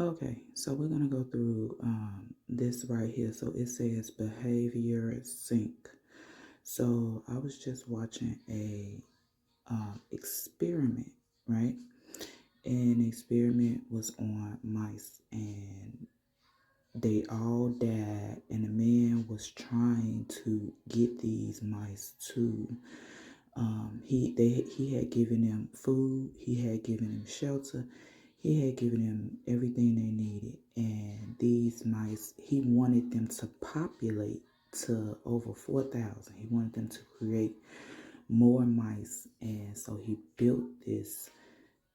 Okay, so we're gonna go through this right here. So it says behavior sync. So I was just watching a experiment, right? And the experiment was on mice, and they all died. And the man was trying to get these mice to. He had given them food. He had given them shelter. He had given them everything they needed, and these mice, he wanted them to populate to over 4,000. He wanted them to create more mice, and so he built this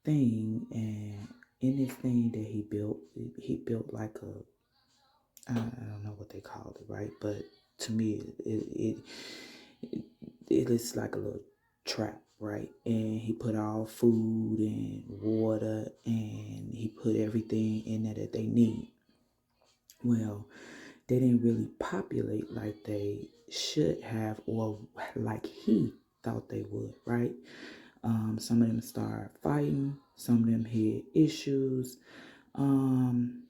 thing. And in this thing that he built like I don't know what they called it, right? But to me, it is like a little trap, right? And he put all food and water, and he put everything in there that they need. Well, they didn't really populate like they should have, or like he thought they would, right? Some of them started fighting. Some of them had issues. Um,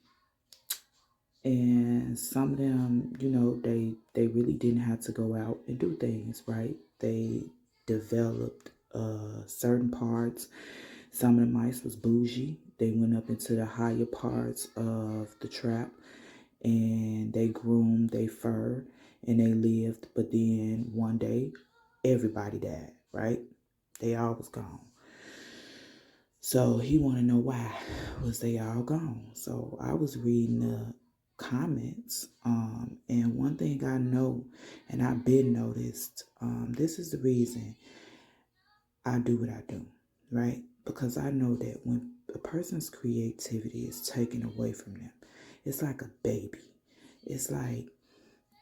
and some of them, they really didn't have to go out and do things, right? They developed certain parts. Some of the mice was bougie. They went up into the higher parts of the trap, and they groomed their fur, and they lived. But then one day everybody died, right? They all was gone. So he want to know why was they all gone. So I was reading the comments, and one thing I know, and I've been noticed, this is the reason I do what I do, right? Because I know that when a person's creativity is taken away from them, it's like a baby. It's like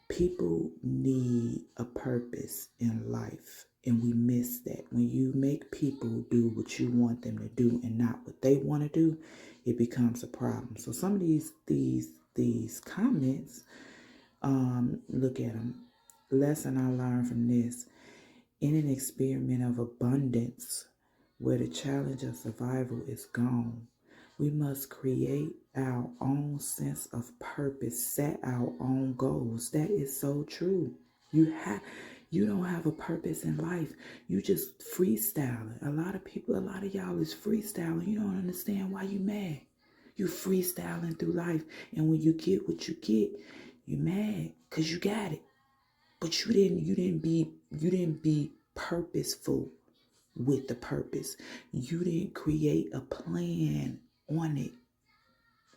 people need a purpose in life, and we miss that. When you make people do what you want them to do and not what they want to do, it becomes a problem. So some of these comments, look at them. Lesson I learned from this: in an experiment of abundance, where the challenge of survival is gone, we must create our own sense of purpose, set our own goals. That is so true. You don't have a purpose in life. You just freestyling. A lot of people, a lot of y'all is freestyling. You don't understand why you mad. You freestyling through life, and when you get what you get, you mad because you got it. But you didn't be purposeful with the purpose. You didn't create a plan on it,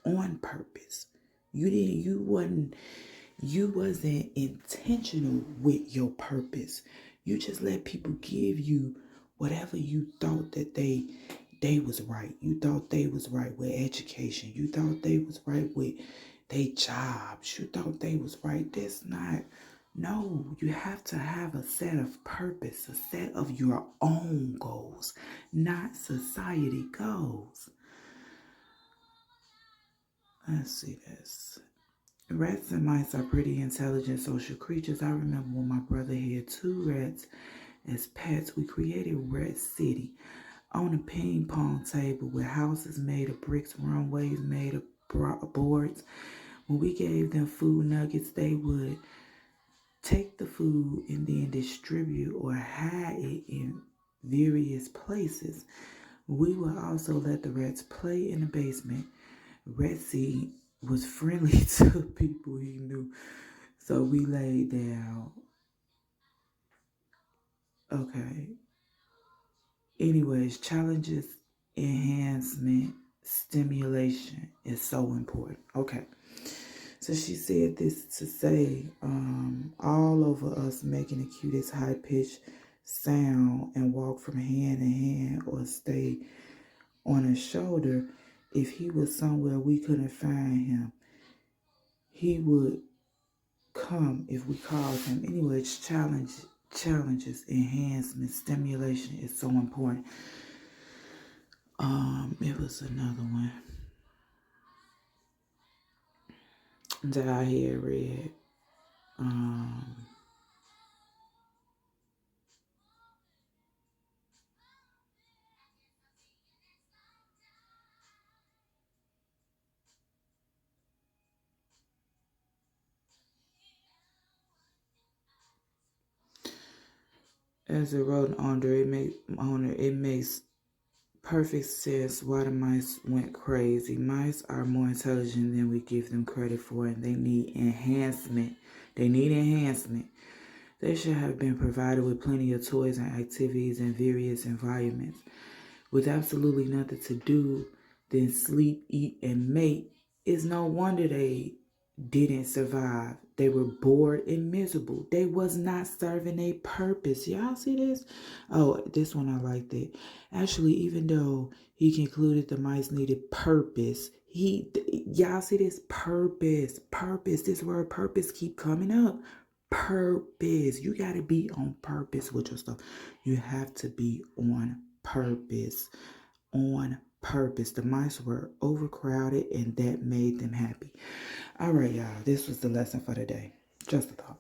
on purpose. You wasn't intentional with your purpose. You just let people give you whatever you thought that they was right. You thought they was right with education. You thought they was right with their jobs. You thought they was right. That's not. No, you have to have a set of purpose, a set of your own goals, not society goals. Let's see this. Rats and mice are pretty intelligent social creatures. I remember when my brother had two rats as pets, we created Rat City on a ping pong table with houses made of bricks, runways made of boards. When we gave them food nuggets, they would take the food and then distribute or hide it in various places. We would also let the rats play in the basement. Retsy was friendly to people he knew, so we laid down. Okay. Anyways, challenges, enhancement, stimulation is so important. Okay. So she said this to say, all over us making the cutest high pitched sound and walk from hand to hand or stay on a shoulder. If he was somewhere we couldn't find him, he would come if we called him. Anyways, challenges, enhancement, stimulation is so important. It was another one that I had read. Um, As a rodent owner, it makes perfect sense why the mice went crazy. Mice are more intelligent than we give them credit for, and they need enhancement. They need enhancement. They should have been provided with plenty of toys and activities in various environments. With absolutely nothing to do than sleep, eat, and mate, it's no wonder they didn't survive. They were bored and miserable. They was not serving a purpose. Y'all see this? Oh, this one I liked it. Actually, even though he concluded the mice needed purpose, y'all see this? Purpose. This word purpose keep coming up. Purpose. You gotta be on purpose with your stuff. You have to be on purpose. On purpose. The mice were overcrowded and that made them happy. All right, y'all. This was the lesson for today. Just a thought.